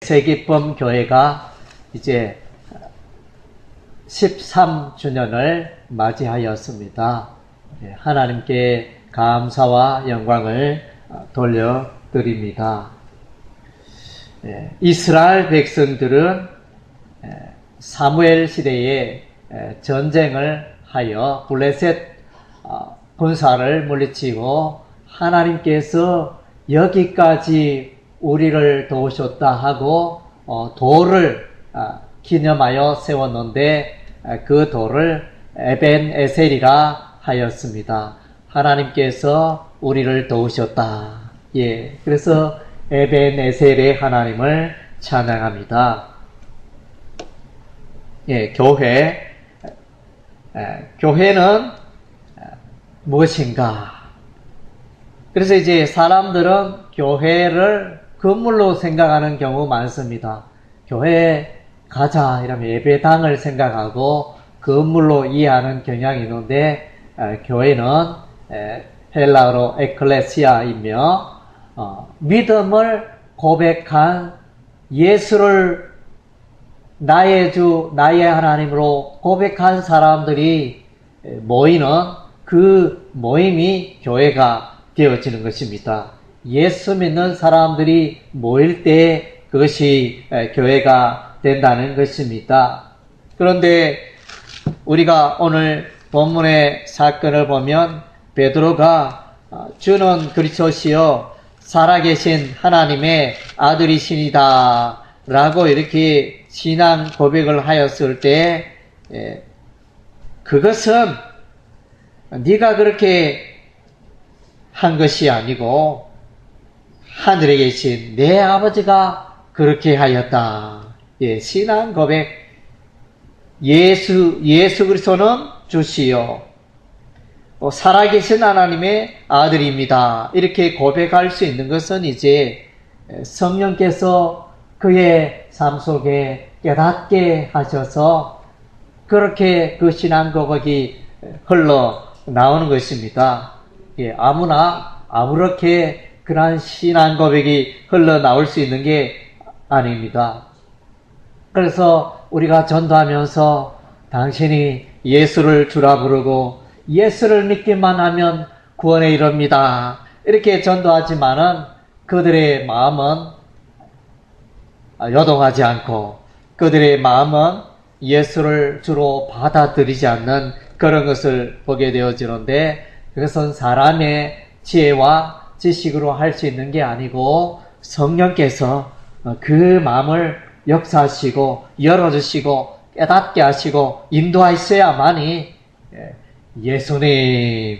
세기범 교회가 이제 13주년을 맞이하였습니다. 하나님께 감사와 영광을 돌려드립니다. 이스라엘 백성들은 사무엘 시대에 전쟁을 하여 블레셋 군사를 물리치고 하나님께서 여기까지 우리를 도우셨다 하고 돌을 기념하여 세웠는데 그 돌을 에벤에셀이라 하였습니다. 하나님께서 우리를 도우셨다. 그래서 에벤에셀의 하나님을 찬양합니다. 교회는 무엇인가? 그래서 이제 사람들은 교회를 건물로 생각하는 경우 많습니다. 교회 가자 이러면 예배당을 생각하고 건물로 이해하는 경향이 있는데 교회는 헬라어로 에클레시아이며 믿음을 고백한 예수를 나의 주 나의 하나님으로 고백한 사람들이 모이는 그 모임이 교회가 되어지는 것입니다. 예수 믿는 사람들이 모일 때 그것이 교회가 된다는 것입니다. 그런데 우리가 오늘 본문의 사건을 보면 베드로가 주는 그리스도시요 살아계신 하나님의 아들이시니다 라고 이렇게 신앙 고백을 하였을 때 그것은 네가 그렇게 한 것이 아니고 하늘에 계신 내 아버지가 그렇게 하였다. 신앙 고백. 예수 그리스도는 주시요 살아계신 하나님의 아들입니다. 이렇게 고백할 수 있는 것은 이제 성령께서 그의 삶 속에 깨닫게 하셔서 그렇게 그 신앙 고백이 흘러 나오는 것입니다. 아무나 아무렇게 그러한 신앙 고백이 흘러나올 수 있는 게 아닙니다. 그래서 우리가 전도하면서 당신이 예수를 주라 부르고 예수를 믿기만 하면 구원에 이릅니다. 이렇게 전도하지만은 그들의 마음은 요동하지 않고 그들의 마음은 예수를 주로 받아들이지 않는 그런 것을 보게 되어지는데 그것은 사람의 지혜와 지식으로 할 수 있는 게 아니고 성령께서 그 마음을 역사하시고 열어주시고 깨닫게 하시고 인도하셔야만이 예수님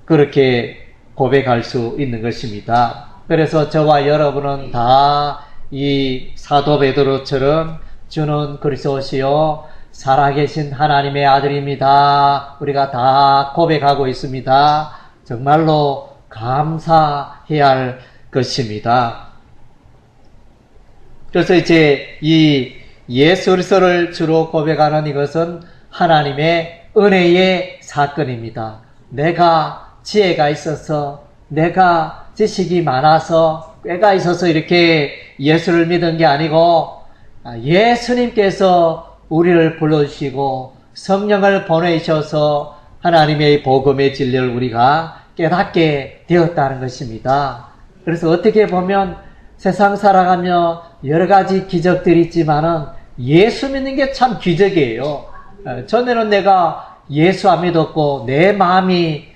그렇게 고백할 수 있는 것입니다. 그래서 저와 여러분은 다 이 사도 베드로처럼 주는 그리스도시요 살아계신 하나님의 아들입니다. 우리가 다 고백하고 있습니다. 정말로 감사해야 할 것입니다. 그래서 이제 이 예수 그리스도를 주로 고백하는 이것은 하나님의 은혜의 사건입니다. 내가 지혜가 있어서 내가 지식이 많아서 꾀가 있어서 이렇게 예수를 믿은 게 아니고 예수님께서 우리를 불러주시고 성령을 보내셔서 하나님의 복음의 진리를 우리가 깨닫게 되었다는 것입니다. 그래서 어떻게 보면 세상 살아가며 여러 가지 기적들이 있지만은 예수 믿는 게 참 기적이에요. 전에는 내가 예수 안 믿었고 내 마음이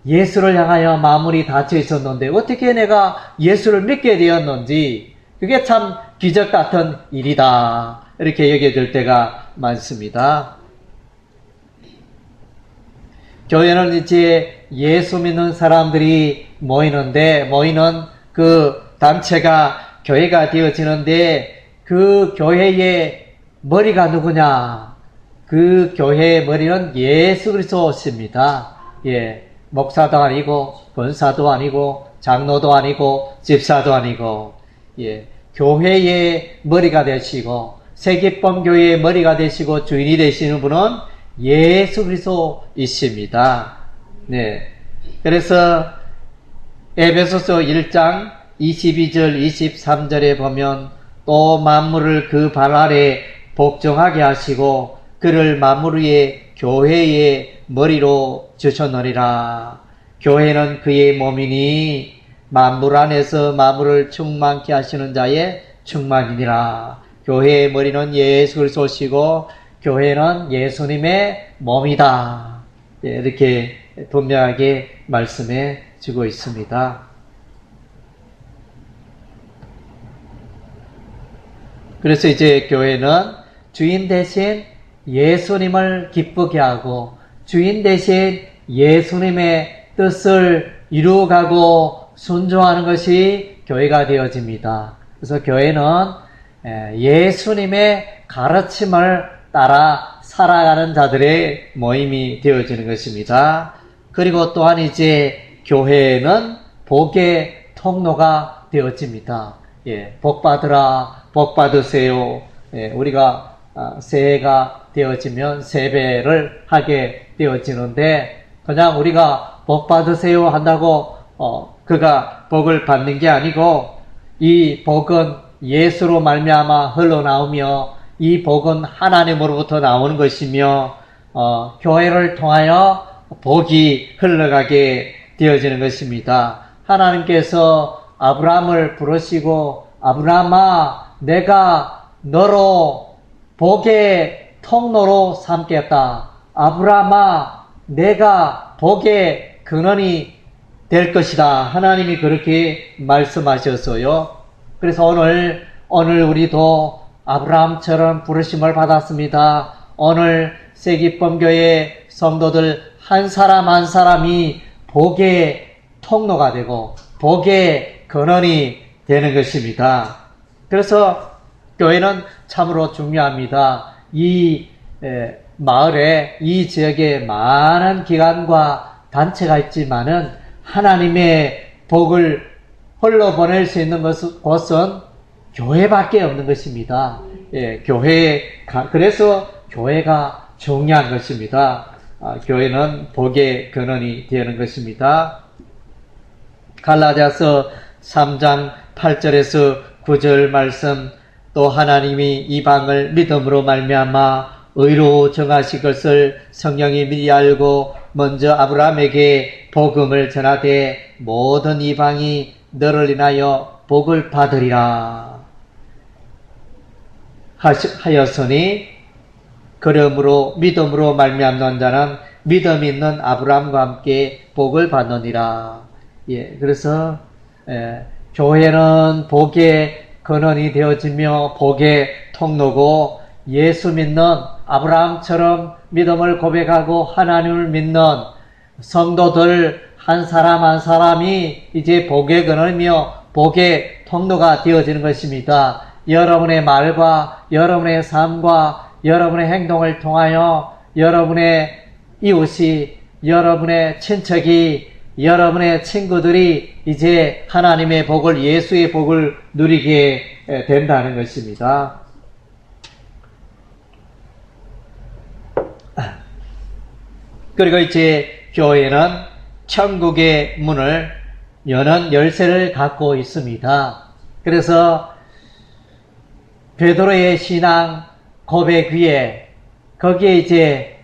예수를 향하여 마음이 닫혀 있었는데 어떻게 내가 예수를 믿게 되었는지 그게 참 기적 같은 일이다. 이렇게 여겨질 때가 많습니다. 교회는 이제 예수 믿는 사람들이 모이는 그 단체가 교회가 되어지는데 그 교회의 머리가 누구냐? 그 교회의 머리는 예수 그리스도십니다. 목사도 아니고 권사도 아니고 장로도 아니고 집사도 아니고 교회의 머리가 되시고 세기범 교회의 머리가 되시고 주인이 되시는 분은 예수 그리스도이십니다. 그래서 에베소서 1장 22절, 23절에 보면 또 만물을 그 발 아래 복종하게 하시고 그를 만물 위에 교회의 머리로 주셨느니라. 교회는 그의 몸이니 만물 안에서 만물을 충만케 하시는 자의 충만이니라. 교회의 머리는 예수 그리스도시고 교회는 예수님의 몸이다. 이렇게 분명하게 말씀해 주고 있습니다. 그래서 이제 교회는 주인 대신 예수님을 기쁘게 하고 주인 대신 예수님의 뜻을 이루어가고 순종하는 것이 교회가 되어집니다. 그래서 교회는 예수님의 가르침을 따라 살아가는 자들의 모임이 되어지는 것입니다. 그리고 또한 이제 교회는 복의 통로가 되어집니다. 복 받으라, 복 받으세요. 우리가 새해가 되어지면 세배를 하게 되어지는데 그냥 우리가 복 받으세요 한다고 그가 복을 받는 게 아니고 이 복은 예수로 말미암아 흘러나오며 이 복은 하나님으로부터 나오는 것이며 교회를 통하여 복이 흘러가게 되어지는 것입니다. 하나님께서 아브라함을 부르시고 아브라함아 내가 너로 복의 통로로 삼겠다. 아브라함아 내가 복의 근원이 될 것이다. 하나님이 그렇게 말씀하셨어요. 그래서 오늘 우리도 아브라함처럼 부르심을 받았습니다. 오늘 세기범교회 성도들 한 사람 한 사람이 복의 통로가 되고 복의 근원이 되는 것입니다. 그래서 교회는 참으로 중요합니다. 이 마을에 이 지역에 많은 기관과 단체가 있지만은 하나님의 복을 흘러보낼 수 있는 곳은 교회밖에 없는 것입니다. 그래서 교회가 중요한 것입니다. 교회는 복의 근원이 되는 것입니다. 갈라디아서 3장 8절에서 9절 말씀 또 하나님이 이방을 믿음으로 말미암아 의로 정하실 것을 성령이 미리 알고 먼저 아브라함에게 복음을 전하되 모든 이방이 너를 인하여 복을 받으리라 하였으니 그러므로 믿음으로 말미암는 자는 믿음 있는 아브라함과 함께 복을 받느니라. 그래서 교회는 복의 근원이 되어지며 복의 통로고 예수 믿는 아브라함처럼 믿음을 고백하고 하나님을 믿는 성도들 한 사람 한 사람이 이제 복의 근원이며 복의 통로가 되어지는 것입니다. 여러분의 말과 여러분의 삶과 여러분의 행동을 통하여 여러분의 이웃이, 여러분의 친척이, 여러분의 친구들이 이제 하나님의 복을, 예수의 복을 누리게 된다는 것입니다. 그리고 이제 교회는 천국의 문을 여는 열쇠를 갖고 있습니다. 그래서 베드로의 신앙 고백 위에 거기에 이제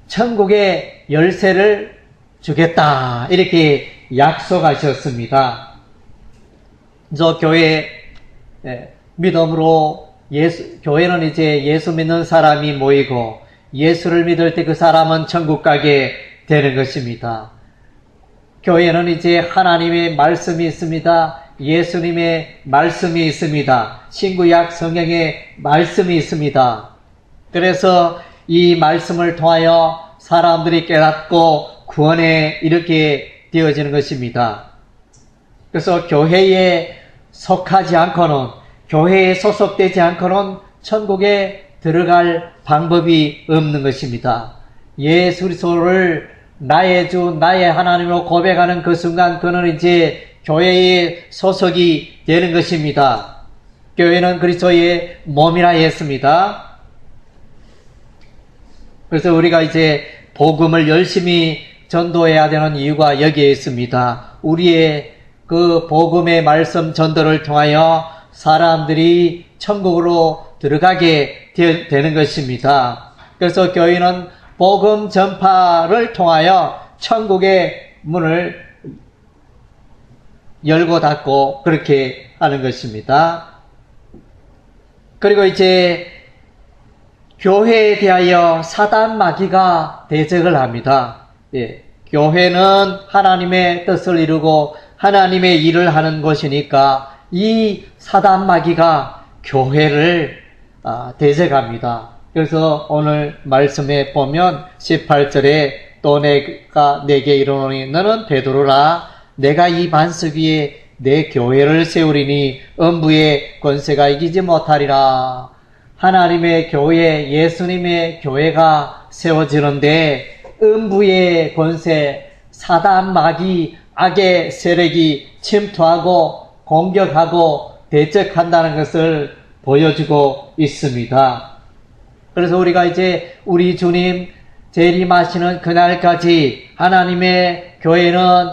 천국의 열쇠를 주겠다 이렇게 약속하셨습니다. 저 교회 믿음으로 교회는 이제 예수 믿는 사람이 모이고 예수를 믿을 때 그 사람은 천국 가게 되는 것입니다. 교회는 이제 하나님의 말씀이 있습니다. 예수님의 말씀이 있습니다. 신구약 성경의 말씀이 있습니다. 그래서 이 말씀을 통하여 사람들이 깨닫고 구원에 이르게 되어지는 것입니다. 그래서 교회에 속하지 않고는, 교회에 소속되지 않고는 천국에 들어갈 방법이 없는 것입니다. 예수 그리스도를 나의 주, 나의 하나님으로 고백하는 그 순간 그는 이제 교회에 소속이 되는 것입니다. 교회는 그리스도의 몸이라 했습니다. 그래서 우리가 이제 복음을 열심히 전도해야 되는 이유가 여기에 있습니다. 우리의 그 복음의 말씀 전도를 통하여 사람들이 천국으로 들어가게 되는 것입니다. 그래서 교회는 복음 전파를 통하여 천국의 문을 열고 닫고 그렇게 하는 것입니다. 그리고 이제 교회에 대하여 사단 마귀가 대적을 합니다. 예, 교회는 하나님의 뜻을 이루고 하나님의 일을 하는 곳이니까 이 사단 마귀가 교회를 대적합니다. 그래서 오늘 말씀에 보면 18절에 또 내가 내게 이르노니 너는 베드로라 내가 이 반석 위에 내 교회를 세우리니 음부의 권세가 이기지 못하리라. 하나님의 교회, 예수님의 교회가 세워지는데 음부의 권세, 사단 마귀, 악의 세력이 침투하고 공격하고 대적한다는 것을 보여주고 있습니다. 그래서 우리가 이제 우리 주님 재림하시는 그날까지 하나님의 교회는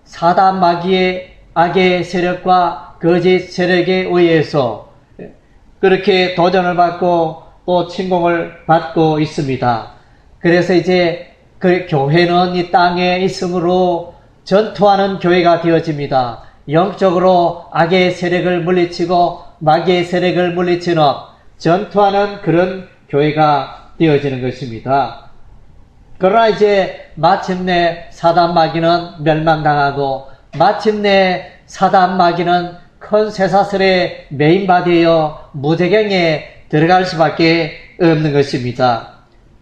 사단 마귀의 악의 세력과 거짓 세력에 의해서 그렇게 도전을 받고 또 침공을 받고 있습니다. 그래서 이제 그 교회는 이 땅에 있으므로 전투하는 교회가 되어집니다. 영적으로 악의 세력을 물리치고 마귀의 세력을 물리치는 전투하는 그런 교회가 되어지는 것입니다. 그러나 이제 마침내 사단 마귀는 멸망당하고 마침내 사단 마귀는 큰 쇠사슬에 매인바되어 무저갱에 들어갈 수밖에 없는 것입니다.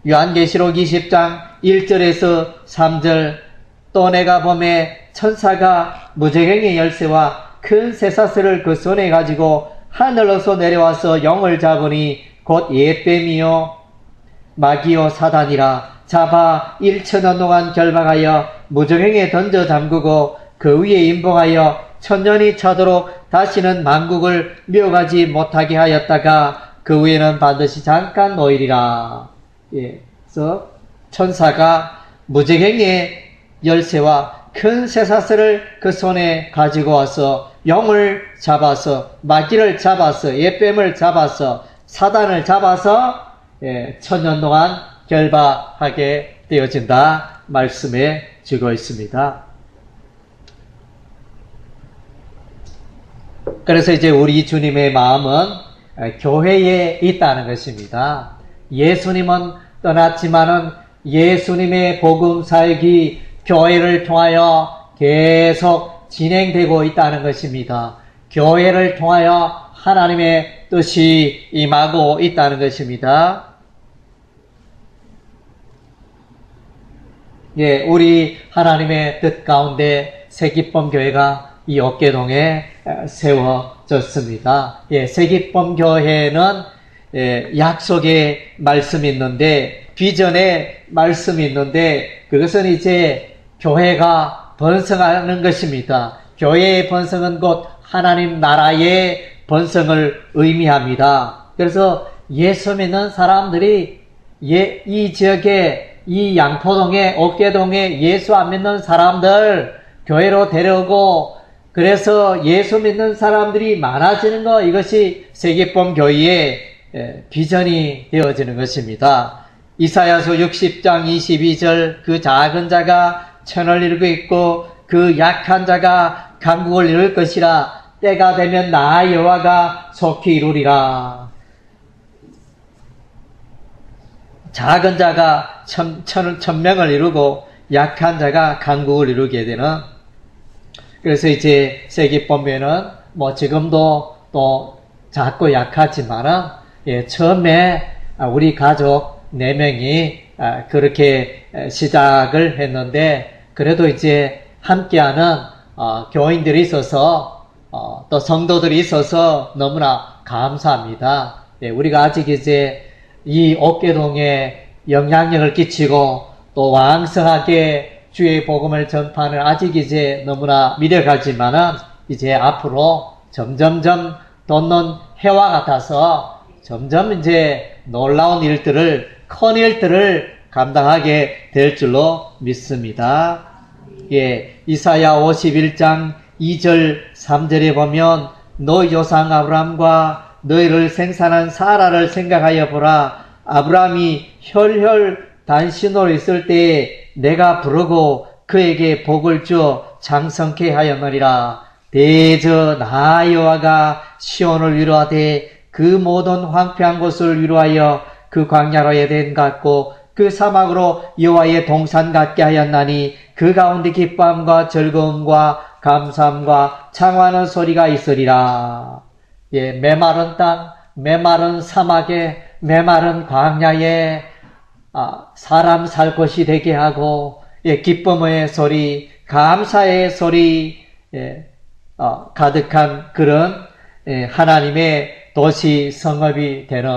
요한계시록 20장 1절에서 3절 또 내가 보매 천사가 무저갱의 열쇠와 큰 쇠사슬을 그 손에 가지고 하늘로서 내려와서 영을 잡으니 곧 옛뱀이요 마귀요 사단이라 잡아 1,000년 동안 결박하여 무저갱에 던져 잠그고 그 위에 임봉하여 1000년이 차도록 다시는 만국을 묘가지 못하게 하였다가 그 위에는 반드시 잠깐 놓이리라. 예, 그래서 천사가 무저갱의 열쇠와 큰 쇠사슬을 그 손에 가지고 와서 영을 잡아서 마귀를 잡아서 옛뱀을 잡아서 사단을 잡아서 1000년 동안 결박하게 되어진다 말씀해 주고 있습니다. 그래서 이제 우리 주님의 마음은 교회에 있다는 것입니다. 예수님은 떠났지만은 예수님의 복음 사역이 교회를 통하여 계속 진행되고 있다는 것입니다. 교회를 통하여 하나님의 뜻이 임하고 있다는 것입니다. 예, 우리 하나님의 뜻 가운데 새기쁨 교회가 이 어깨동에 세워졌습니다. 예, 새기쁨 교회는 약속의 말씀이 있는데 비전의 말씀이 있는데 그것은 이제 교회가 번성하는 것입니다. 교회의 번성은 곧 하나님 나라의 번성을 의미합니다. 그래서 예수 믿는 사람들이 이 지역에 이 양포동에 옥계동에 예수 안 믿는 사람들 교회로 데려오고 그래서 예수 믿는 사람들이 많아지는 것 이것이 새기쁨 교회의 비전이 되어지는 것입니다. 이사야서 60장 22절 그 작은 자가 천을 이루고 있고 그 약한 자가 강국을 이룰 것이라 때가 되면 나 여호와가 속히 이루리라. 작은 자가 천명을 이루고 약한 자가 강국을 이루게 되는 그래서 이제 새기쁨에는 뭐 지금도 또 작고 약하지만은 처음에 우리 가족 4명이 그렇게 시작을 했는데 그래도 이제 함께하는 교인들이 있어서 또 성도들이 있어서 너무나 감사합니다. 우리가 아직 이제 이 옥계동에 영향력을 끼치고 또 왕성하게 주의 복음을 전파하는 아직 이제 너무나 미력하지만은 이제 앞으로 점점점 돋는 해와 같아서 점점 이제 놀라운 일들을 큰 일들을 감당하게 될 줄로 믿습니다. 예, 이사야 51장 2절, 3절에 보면 너희 조상 아브라함과 너희를 생산한 사라를 생각하여 보라. 아브라함이 혈혈 단신으로 있을 때에 내가 부르고 그에게 복을 주어 장성케 하였느니라. 대저 나 여호와가 시온을 위로하되 그 모든 황폐한 곳을 위로하여 그 광야로 에덴 같고 그 사막으로 여호와의 동산 같게 하였나니 그 가운데 기쁨과 즐거움과 감사함과 창화하는 소리가 있으리라. 예, 메마른 땅, 메마른 사막에, 메마른 광야에 사람 살 곳이 되게 하고, 예, 기쁨의 소리, 감사의 소리, 예, 가득한 그런 하나님의 도시 성읍이 되는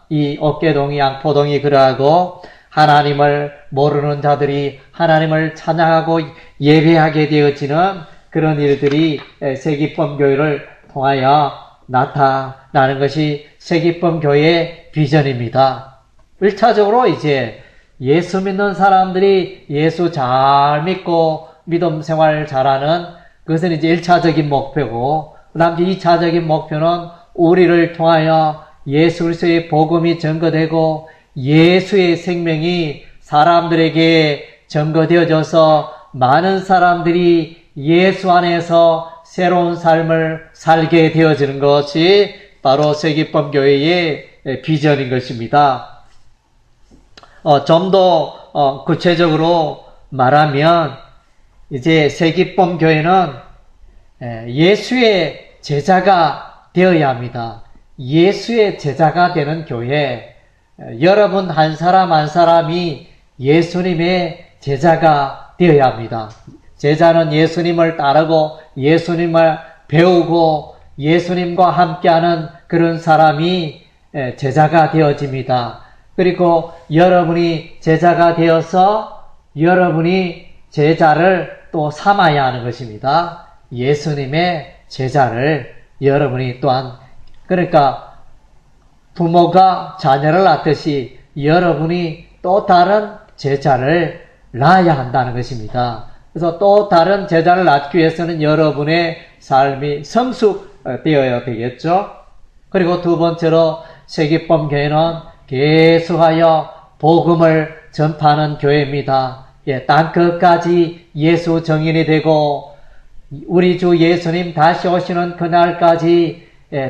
이 옥계동이 양포동이 그러하고 하나님을 모르는 자들이 하나님을 찬양하고 예배하게 되어지는 그런 일들이 새기쁨 교회를 통하여 나타나는 것이 새기쁨 교회의 비전입니다. 1차적으로 이제 예수 믿는 사람들이 예수 잘 믿고 믿음 생활 잘하는 그것은 이제 1차적인 목표고, 그 다음 2차적인 목표는 우리를 통하여 예수 그리스도의 복음이 증거되고 예수의 생명이 사람들에게 증거되어져서 많은 사람들이 예수 안에서 새로운 삶을 살게 되어지는 것이 바로 새기쁨 교회의 비전인 것입니다. 좀 더 구체적으로 말하면 이제 새기쁨 교회는 예수의 제자가 되어야 합니다. 예수의 제자가 되는 교회, 여러분 한 사람 한 사람이 예수님의 제자가 되어야 합니다. 제자는 예수님을 따르고 예수님을 배우고 예수님과 함께하는 그런 사람이 제자가 되어집니다. 그리고 여러분이 제자가 되어서 여러분이 제자를 또 삼아야 하는 것입니다. 예수님의 제자를 여러분이 또한, 그러니까 부모가 자녀를 낳듯이 여러분이 또 다른 제자를 낳아야 한다는 것입니다. 그래서 또 다른 제자를 낳기 위해서는 여러분의 삶이 성숙되어야 되겠죠. 그리고 두 번째로 새기쁨 교회는 계속하여 복음을 전파하는 교회입니다. 예, 땅끝까지 예수 정인이 되고 우리 주 예수님 다시 오시는 그날까지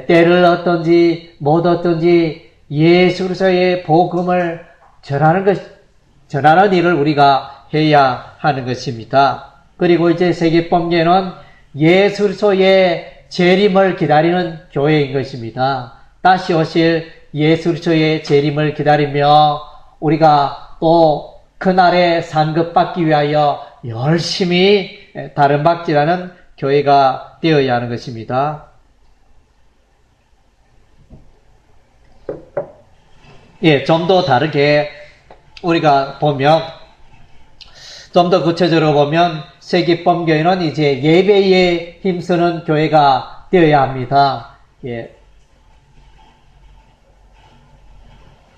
때를 얻든지 못 얻든지 예수 그리스도의 복음을 전하는 일을 우리가 해야 하는 것입니다. 그리고 이제 새기쁨 교회는 예수 그리스도의 재림을 기다리는 교회인 것입니다. 다시 오실 예수 그리스도의 재림을 기다리며 우리가 또 그날에 상급받기 위하여 열심히 다름박질하는 교회가 되어야 하는 것입니다. 예, 좀 더 다르게 우리가 보면, 좀 더 구체적으로 보면 새기쁨 교회는 이제 예배에 힘쓰는 교회가 되어야 합니다. 예.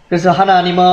그래서 하나님은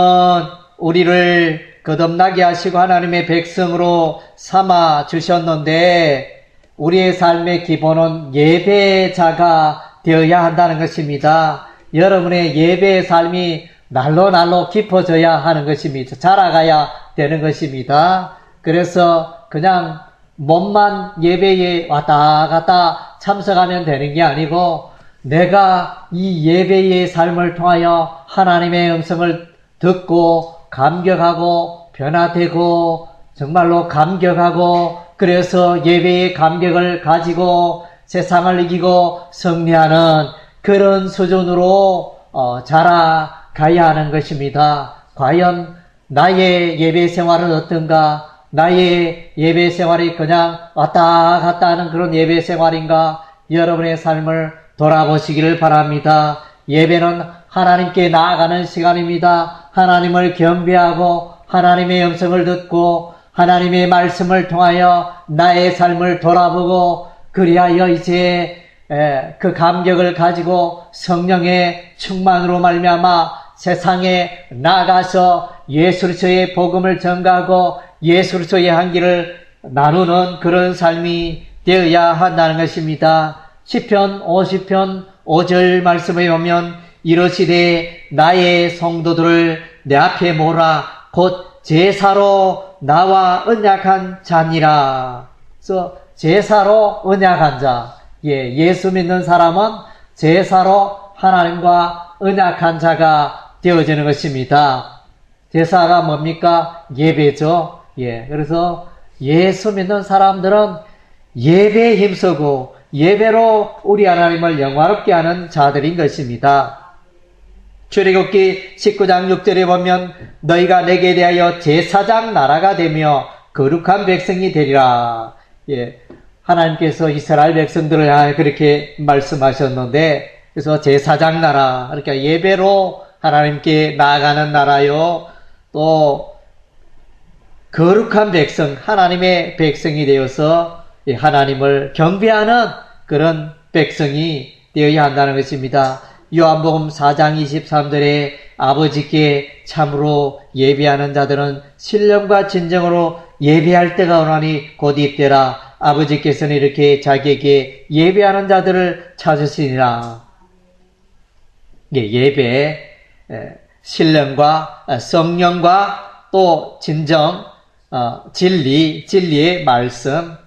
우리를 거듭나게 하시고 하나님의 백성으로 삼아 주셨는데 우리의 삶의 기본은 예배자가 되어야 한다는 것입니다. 여러분의 예배의 삶이 날로 깊어져야 하는 것입니다. 자라가야 되는 것입니다. 그래서 그냥 몸만 예배에 왔다 갔다 참석하면 되는 게 아니고 내가 이 예배의 삶을 통하여 하나님의 음성을 듣고 감격하고 변화되고 정말로 감격하고 그래서 예배의 감격을 가지고 세상을 이기고 승리하는 그런 수준으로 자라가야 하는 것입니다. 과연 나의 예배 생활은 어떤가? 나의 예배 생활이 그냥 왔다 갔다 하는 그런 예배 생활인가? 여러분의 삶을 돌아보시기를 바랍니다. 예배는 하나님께 나아가는 시간입니다. 하나님을 경배하고 하나님의 음성을 듣고 하나님의 말씀을 통하여 나의 삶을 돌아보고 그리하여 이제 그 감격을 가지고 성령의 충만으로 말미암아 세상에 나가서 예수 그리스도의 복음을 전가하고 예수 그리스도의 향기를 나누는 그런 삶이 되어야 한다는 것입니다. 시편 50편 5절 말씀에 보면 이러시되 나의 성도들을 내 앞에 모으라 곧 제사로 나와 언약한 자니라. 그래서 제사로 언약한 자, 예수 믿는 사람은 제사로 하나님과 언약한 자가 되어지는 것입니다. 제사가 뭡니까? 예배죠. 그래서 예수 믿는 사람들은 예배에 힘쓰고 예배로 우리 하나님을 영화롭게 하는 자들인 것입니다. 출애굽기 19장 6절에 보면 너희가 내게 대하여 제사장 나라가 되며 거룩한 백성이 되리라. 하나님께서 이스라엘 백성들을 향해 그렇게 말씀하셨는데, 그래서 제사장 나라, 그러니까 예배로 하나님께 나아가는 나라요, 또 거룩한 백성, 하나님의 백성이 되어서 하나님을 경배하는 그런 백성이 되어야 한다는 것입니다. 요한복음 4장 23절에 아버지께 참으로 예배하는 자들은 신령과 진정으로 예배할 때가 오나니 곧 이때라. 아버지께서는 이렇게 자기에게 예배하는 자들을 찾으시니라. 예배, 신령과 성령과 또 진정, 진리의 말씀,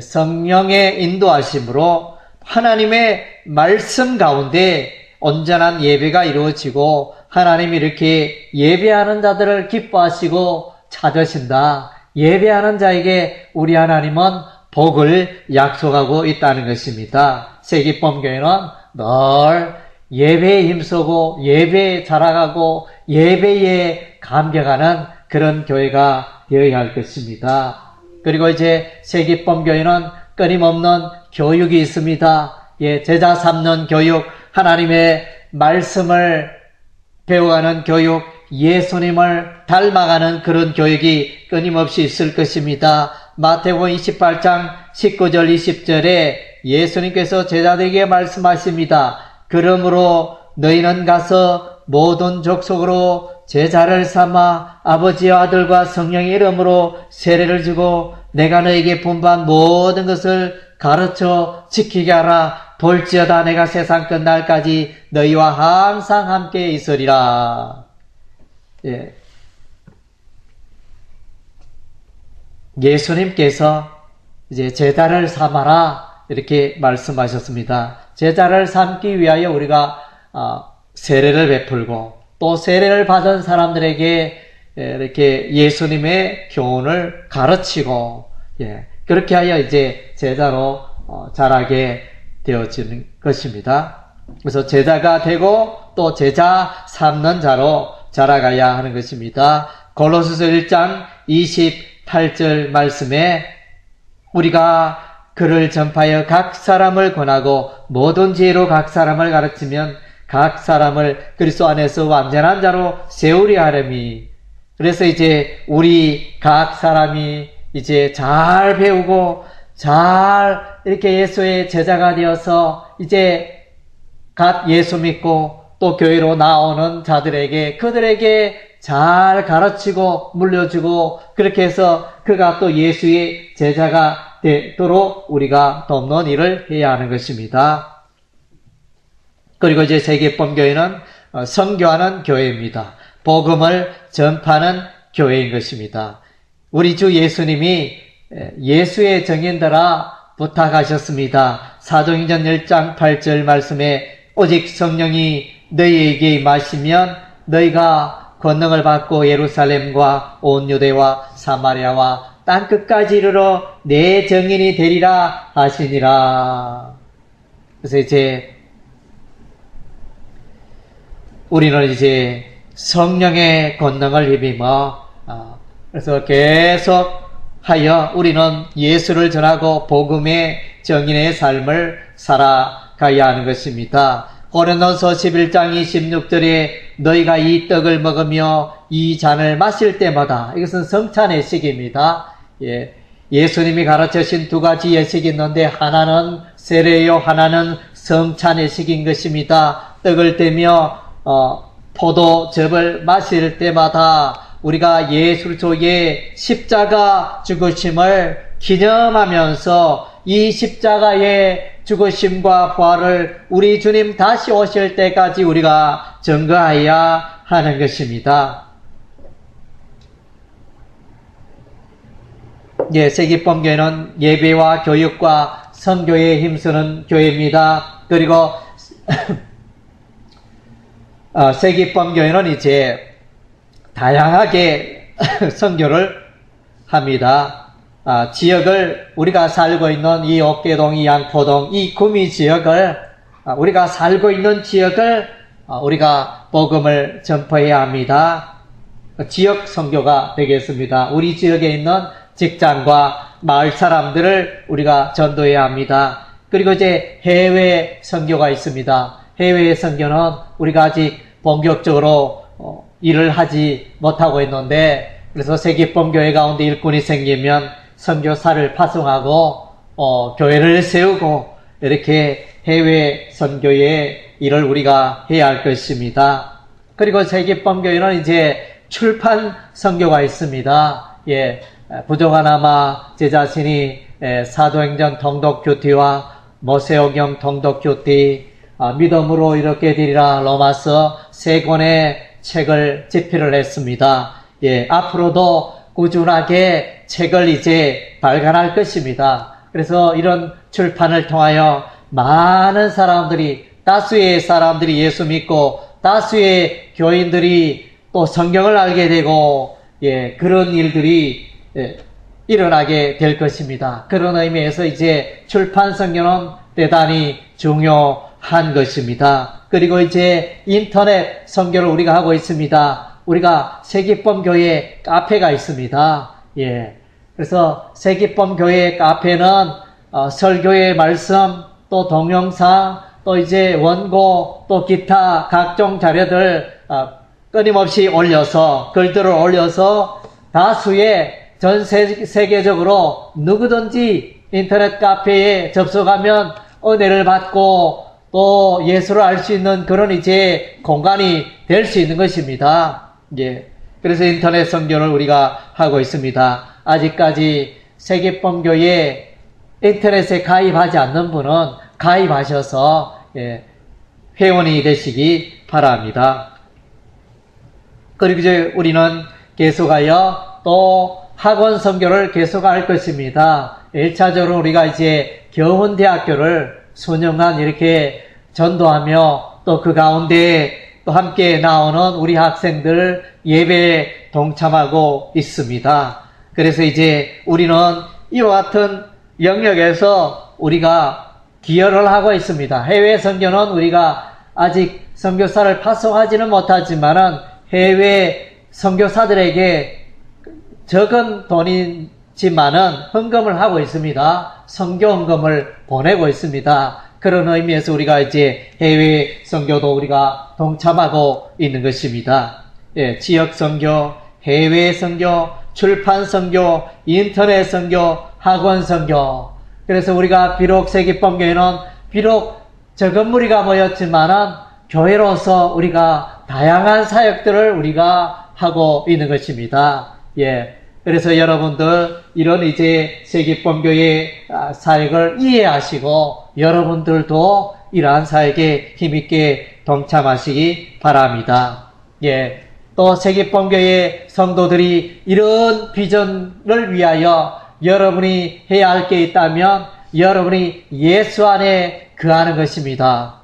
성령의 인도하심으로 하나님의 말씀 가운데 온전한 예배가 이루어지고 하나님이 이렇게 예배하는 자들을 기뻐하시고 찾으신다. 예배하는 자에게 우리 하나님은 복을 약속하고 있다는 것입니다. 세기범교회는 늘 예배에 힘쓰고 예배에 자라가고 예배에 감격하는 그런 교회가 되어야 할 것입니다. 그리고 이제 세기범교회는 끊임없는 교육이 있습니다. 제자 삼는 교육, 하나님의 말씀을 배워가는 교육, 예수님을 닮아가는 그런 교육이 끊임없이 있을 것입니다. 마태복음 28장 19절 20절에 예수님께서 제자들에게 말씀하십니다. 그러므로 너희는 가서 모든 족속으로 제자를 삼아 아버지와 아들과 성령의 이름으로 세례를 주고 내가 너에게 분부한 모든 것을 가르쳐 지키게 하라. 볼지어다 내가 세상 끝날까지 너희와 항상 함께 있으리라. 예수님께서 이제 제자를 삼아라 이렇게 말씀하셨습니다. 제자를 삼기 위하여 우리가 세례를 베풀고 또 세례를 받은 사람들에게 이렇게 예수님의 교훈을 가르치고 그렇게 하여 이제 제자로 자라게 되어지는 것입니다. 그래서 제자가 되고 또 제자 삼는 자로 자라가야 하는 것입니다. 골로새서 1장 28절 말씀에 우리가 그를 전파하여 각 사람을 권하고 모든 지혜로 각 사람을 가르치면 각 사람을 그리스도 안에서 완전한 자로 세우려 하려니. 그래서 이제 우리 각 사람이 이제 잘 배우고 잘 이렇게 예수의 제자가 되어서 이제 갓 예수 믿고 또 교회로 나오는 자들에게 그들에게 잘 가르치고 물려주고 그렇게 해서 그가 또 예수의 제자가 되도록 우리가 돕는 일을 해야 하는 것입니다. 그리고 이제 세계범교회는 선교하는 교회입니다. 복음을 전파하는 교회인 것입니다. 우리 주 예수님이 예수의 증인들아 부탁하셨습니다. 사도행전 1장 8절 말씀에 오직 성령이 너희에게 임하시면 너희가 권능을 받고 예루살렘과 온 유대와 사마리아와 땅끝까지 이르러 내 증인이 되리라 하시니라. 그래서 이제 우리는 이제 성령의 권능을 힘입어 그래서 계속 하여 우리는 예수를 전하고 복음의 증인의 삶을 살아가야 하는 것입니다. 고린도서 11장 26절에 너희가 이 떡을 먹으며 이 잔을 마실 때마다 이것은 성찬의 식입니다. 예수님이 가르치신 두 가지 예식이 있는데 하나는 세례요 하나는 성찬의 식인 것입니다. 떡을 떼며 포도즙을 마실 때마다 우리가 예수 그리스도의 십자가 죽으심을 기념하면서 이 십자가의 죽으심과 부활을 우리 주님 다시 오실 때까지 우리가 증거해야 하는 것입니다. 예, 세기범교회는 예배와 교육과 선교에 힘쓰는 교회입니다. 그리고 세기범교회는 이제 다양하게 선교를 합니다. 지역을 우리가 살고 있는 이 옥계동, 이 양포동, 이 구미 지역을 우리가 살고 있는 지역을 우리가 복음을 전파해야 합니다. 지역 선교가 되겠습니다. 우리 지역에 있는 직장과 마을 사람들을 우리가 전도해야 합니다. 그리고 이제 해외 선교가 있습니다. 해외 선교는 우리가 아직 본격적으로 일을 하지 못하고 있는데, 그래서 세기범교회 가운데 일꾼이 생기면 선교사를 파송하고 교회를 세우고 이렇게 해외 선교의 일을 우리가 해야 할 것입니다. 그리고 세기범교회는 이제 출판 선교가 있습니다. 예, 부족하나마 제 자신이 사도행전 통독교티와 모세오경 통독교티, 믿음으로 이렇게 되리라 로마서 3권의 책을 집필을 했습니다. 예, 앞으로도 꾸준하게 책을 이제 발간할 것입니다. 그래서 이런 출판을 통하여 많은 사람들이, 다수의 사람들이 예수 믿고 다수의 교인들이 또 성경을 알게 되고, 예, 그런 일들이 일어나게 될 것입니다. 그런 의미에서 이제 출판 선교는 대단히 중요한 것입니다. 그리고 이제 인터넷 선교를 우리가 하고 있습니다. 우리가 세기범교회 카페가 있습니다. 예. 그래서 세기범교회 카페는 설교의 말씀, 또 동영상, 또 이제 원고, 또 기타 각종 자료들 끊임없이 올려서, 글들을 올려서 다수의 전 세계적으로 누구든지 인터넷 카페에 접속하면 은혜를 받고 또 예수를 알 수 있는 그런 이제 공간이 될 수 있는 것입니다. 예. 그래서 인터넷 선교를 우리가 하고 있습니다. 아직까지 세기범교회 인터넷에 가입하지 않는 분은 가입하셔서 회원이 되시기 바랍니다. 그리고 이제 우리는 계속하여 또 학원 선교를 계속할 것입니다. 1차적으로 우리가 이제 교훈대학교를 수년간 이렇게 전도하며 또 그 가운데 또 함께 나오는 우리 학생들 예배에 동참하고 있습니다. 그래서 이제 우리는 이와 같은 영역에서 우리가 기여를 하고 있습니다. 해외 선교는 우리가 아직 선교사를 파송하지는 못하지만은 해외 선교사들에게 적은 돈이지만은 헌금을 하고 있습니다. 선교 헌금을 보내고 있습니다. 그런 의미에서 우리가 이제 해외 선교도 우리가 동참하고 있는 것입니다. 예, 지역 선교, 해외 선교, 출판 선교, 인터넷 선교, 학원 선교. 그래서 우리가 비록 세기범교회는 비록 적은 무리가 모였지만은 교회로서 우리가 다양한 사역들을 우리가 하고 있는 것입니다. 예. 그래서 여러분들 이런 이제 세기범교회 사역을 이해하시고 여러분들도 이러한 사역에 힘있게 동참하시기 바랍니다. 예. 또 세기범교회 성도들이 이런 비전을 위하여 여러분이 해야 할 게 있다면 여러분이 예수 안에 거하는 것입니다.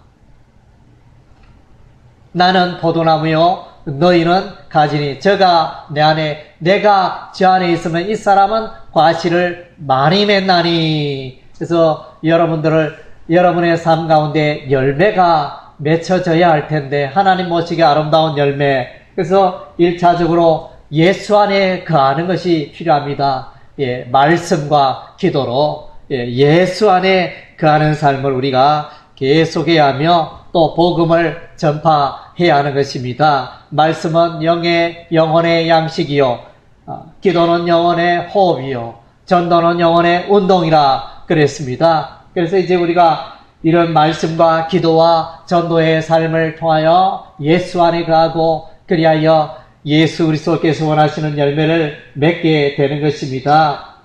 나는 포도나무요 너희는 가지니 저가 내 안에 내가 저 안에 있으면 이 사람은 과실을 많이 맺나니. 그래서 여러분의 삶 가운데 열매가 맺혀져야 할 텐데 하나님 모시기 아름다운 열매. 그래서 1차적으로 예수 안에 거하는 것이 필요합니다. 예, 말씀과 기도로 예수 안에 거하는 삶을 우리가 계속해야 하며 또 복음을 전파해야 하는 것입니다. 말씀은 영혼의 양식이요, 기도는 영혼의 호흡이요, 전도는 영혼의 운동이라 그랬습니다. 그래서 이제 우리가 이런 말씀과 기도와 전도의 삶을 통하여 예수 안에 거하고 그리하여 예수 그리스도께서 원하시는 열매를 맺게 되는 것입니다.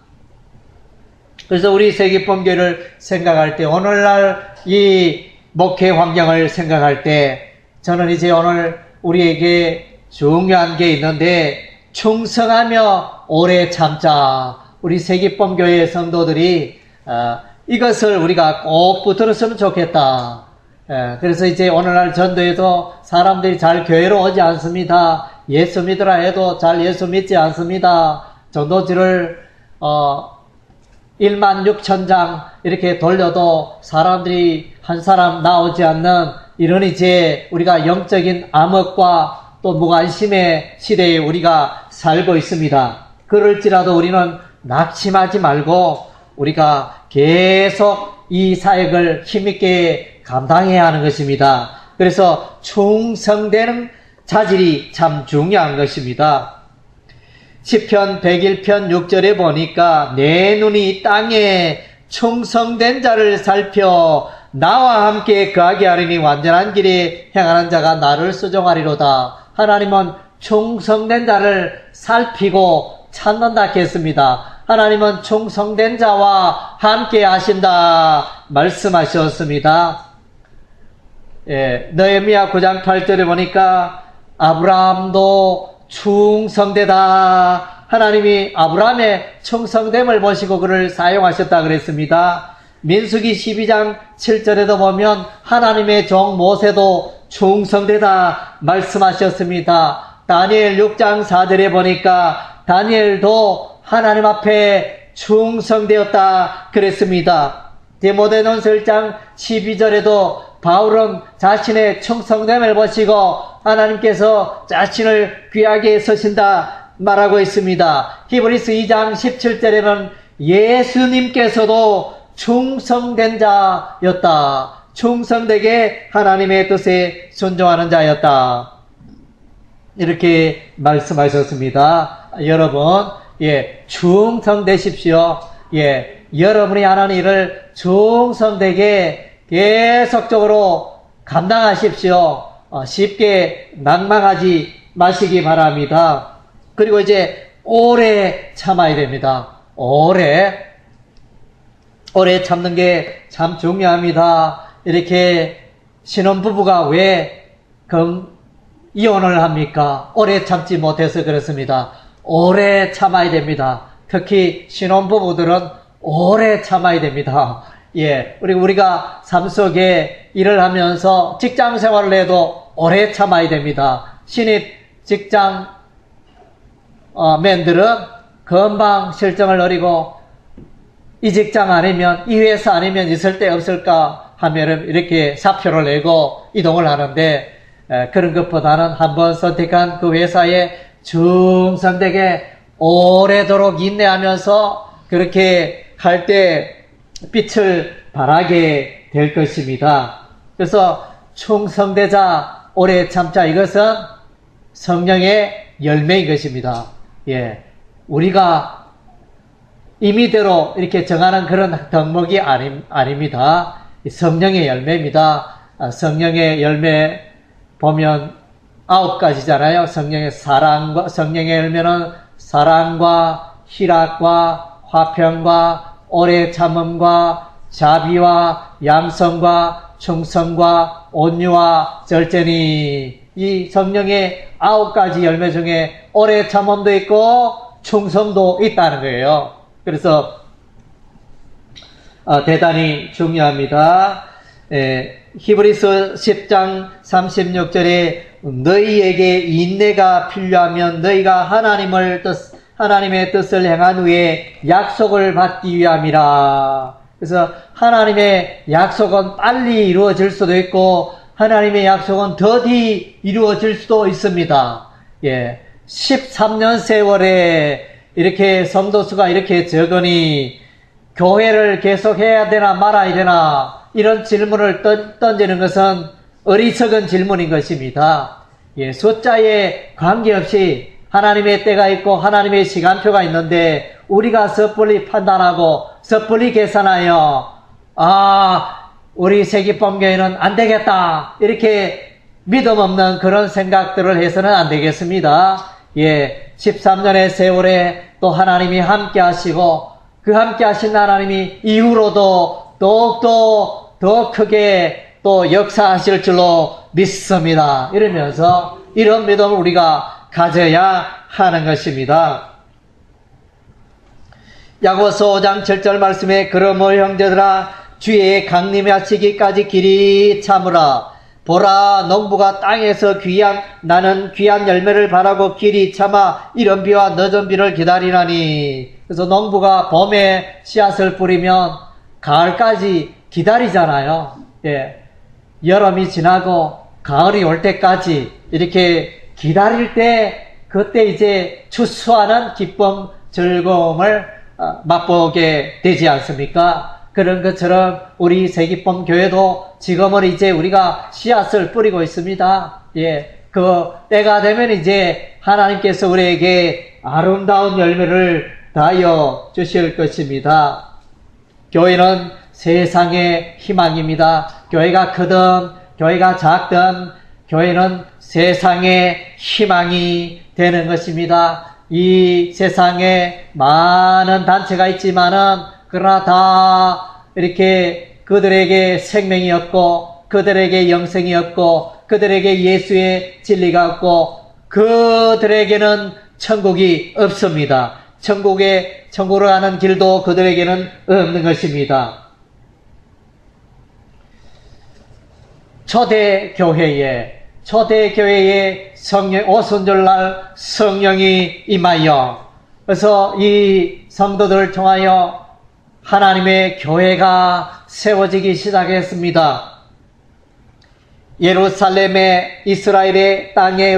그래서 우리 세기법교를 생각할 때, 오늘날 이 목회 환경을 생각할 때, 저는 이제 오늘 우리에게 중요한 게 있는데, 충성하며 오래 참자. 우리 세기법교의 성도들이 이것을 우리가 꼭 붙들었으면 좋겠다. 그래서 이제 오늘날 전도에도 사람들이 잘 교회로 오지 않습니다. 예수 믿으라 해도 잘 예수 믿지 않습니다. 전도지를 16,000장 이렇게 돌려도 사람들이 한 사람 나오지 않는 이런 이제 우리가 영적인 암흑과 또 무관심의 시대에 우리가 살고 있습니다. 그럴지라도 우리는 낙심하지 말고 우리가 계속 이 사역을 힘있게 감당해야 하는 것입니다. 그래서 충성되는 자질이 참 중요한 것입니다. 시편 101편 6절에 보니까 내 눈이 땅에 충성된 자를 살펴 나와 함께 거하게 하리니 완전한 길에 행하는 자가 나를 수종하리로다. 하나님은 충성된 자를 살피고 찾는다 했습니다. 하나님은 충성된 자와 함께 하신다 말씀하셨습니다. 느헤미야 9장 8절에 보니까 아브라함도 충성되다. 하나님이 아브라함의 충성됨을 보시고 그를 사용하셨다 그랬습니다. 민수기 12장 7절에도 보면 하나님의 종 모세도 충성되다 말씀하셨습니다. 다니엘 6장 4절에 보니까 다니엘도 하나님 앞에 충성되었다 그랬습니다. 디모데전서 1장 12절에도 바울은 자신의 충성됨을 보시고 하나님께서 자신을 귀하게 쓰신다 말하고 있습니다. 히브리서 2장 17절에는 예수님께서도 충성된 자였다. 충성되게 하나님의 뜻에 순종하는 자였다. 이렇게 말씀하셨습니다. 여러분, 충성되십시오. 여러분이 하는 일을 충성되게 계속적으로 감당하십시오. 쉽게 낭망하지 마시기 바랍니다. 그리고 이제 오래 참아야 됩니다. 오래 참는 게 참 중요합니다. 이렇게 신혼부부가 왜 이혼을 합니까? 오래 참지 못해서 그렇습니다. 오래 참아야 됩니다. 특히 신혼부부들은 오래 참아야 됩니다. 그리고 우리가 삶 속에 일을 하면서 직장 생활을 해도 오래 참아야 됩니다. 신입 직장 맨들은 금방 실정을 어리고 이 직장 아니면 이 회사 아니면 있을 데 없을까 하면은 이렇게 사표를 내고 이동을 하는데 그런 것보다는 한번 선택한 그 회사에 충성되게 오래도록 인내하면서 그렇게 할 때 빛을 발하게 될 것입니다. 그래서 충성되자 오래 참자 이것은 성령의 열매인 것입니다. 우리가 임의대로 이렇게 정하는 그런 덕목이 아닙니다. 성령의 열매입니다. 성령의 열매 보면 9가지잖아요. 성령의 열매는 사랑과 희락과 화평과 오래 참음과 자비와 양성과 충성과 온유와 절제니 이 성령의 9가지 열매 중에 오래 참음도 있고 충성도 있다는 거예요. 그래서 대단히 중요합니다. 히브리서 10장 36절에 너희에게 인내가 필요하면 너희가 하나님의 뜻을 행한 후에 약속을 받기 위함이라. 그래서 하나님의 약속은 빨리 이루어질 수도 있고 하나님의 약속은 더디 이루어질 수도 있습니다. 13년 세월에 이렇게 성도수가 이렇게 적으니 교회를 계속해야 되나 말아야 되나 이런 질문을 던지는 것은 어리석은 질문인 것입니다. 숫자에 관계없이 하나님의 때가 있고 하나님의 시간표가 있는데 우리가 섣불리 판단하고 섣불리 계산하여 우리 세기법교회는 안 되겠다 이렇게 믿음 없는 그런 생각들을 해서는 안 되겠습니다. 13년의 세월에 또 하나님이 함께 하시고 그 함께 하신 하나님이 이후로도 더욱더 더 크게 또 역사하실 줄로 믿습니다. 이러면서 이런 믿음을 우리가 가져야 하는 것입니다. 야고보서 5장 7절 말씀에 그러므로 형제들아 주의 강림하시기까지 길이 참으라. 보라 농부가 땅에서 나는 귀한 열매를 바라고 길이 참아 이른 비와 늦은 비를 기다리나니. 그래서 농부가 봄에 씨앗을 뿌리면 가을까지 기다리잖아요. 예. 여름이 지나고 가을이 올 때까지 이렇게 기다릴 때 그때 이제 추수하는 기쁨, 즐거움을 맛보게 되지 않습니까? 그런 것처럼 우리 새기쁨 교회도 지금은 이제 우리가 씨앗을 뿌리고 있습니다. 예, 그 때가 되면 이제 하나님께서 우리에게 아름다운 열매를 다하여 주실 것입니다. 교회는 세상의 희망입니다. 교회가 크든 교회가 작든 교회는 세상의 희망이 되는 것입니다. 이 세상에 많은 단체가 있지만은 그러나 다 이렇게 그들에게 생명이 없고 그들에게 영생이 없고 그들에게 예수의 진리가 없고 그들에게는 천국이 없습니다. 천국으로 가는 길도 그들에게는 없는 것입니다. 초대교회에 오순절날 성령이 임하여 그래서 이 성도들을 통하여 하나님의 교회가 세워지기 시작했습니다. 이스라엘의 땅에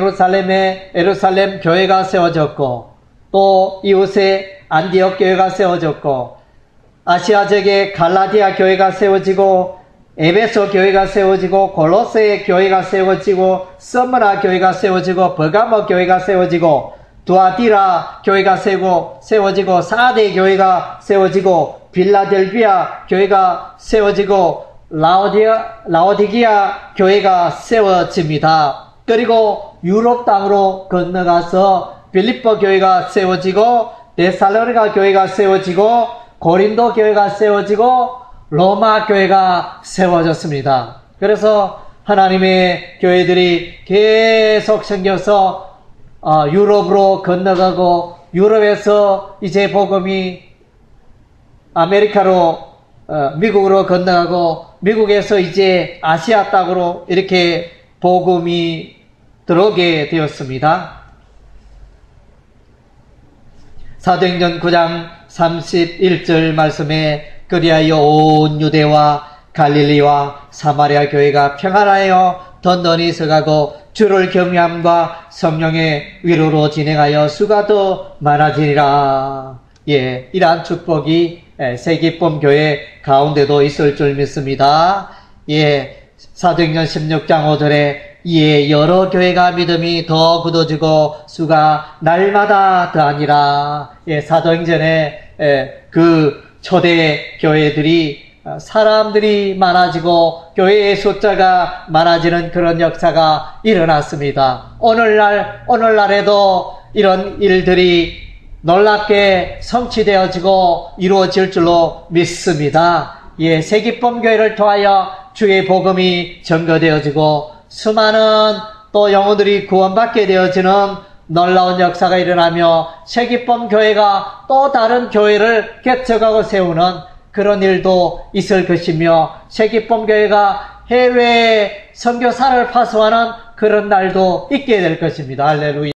예루살렘 교회가 세워졌고 또 이웃의 안디옥 교회가 세워졌고 아시아 지역의 갈라디아 교회가 세워지고 에베소 교회가 세워지고 골로새 교회가 세워지고 스무나 교회가 세워지고 버가모 교회가 세워지고 두아디라 교회가 세워지고 사대 교회가 세워지고 빌라델비아 교회가 세워지고 라오디기아 교회가 세워집니다. 그리고 유럽 땅으로 건너가서 빌립보 교회가 세워지고 데살로니가 교회가 세워지고 고린도 교회가 세워지고 로마 교회가 세워졌습니다. 그래서 하나님의 교회들이 계속 생겨서 유럽으로 건너가고 유럽에서 이제 복음이 아메리카로 미국으로 건너가고 미국에서 이제 아시아 땅으로 이렇게 복음이 들어오게 되었습니다. 사도행전 9장 31절 말씀에 그리하여 온 유대와 갈릴리와 사마리아 교회가 평안하여 던던히 서가고 주를 경외함과 성령의 위로로 진행하여 수가 더 많아지리라. 예, 이러한 축복이 새기쁨 교회 가운데도 있을 줄 믿습니다. 예, 사도행전 16장 5절에 이에 여러 교회가 믿음이 더 굳어지고 수가 날마다 더하니라. 예, 사도행전에 그 초대 교회들이 사람들이 많아지고 교회의 숫자가 많아지는 그런 역사가 일어났습니다. 오늘날에도 이런 일들이 놀랍게 성취되어지고 이루어질 줄로 믿습니다. 예, 새기쁨 교회를 통하여 주의 복음이 전거되어지고 수많은 또 영혼들이 구원받게 되어지는 놀라운 역사가 일어나며 새기쁨 교회가 또 다른 교회를 개척하고 세우는 그런 일도 있을 것이며 새기쁨 교회가 해외에 선교사를 파송하는 그런 날도 있게 될 것입니다. 할렐루야.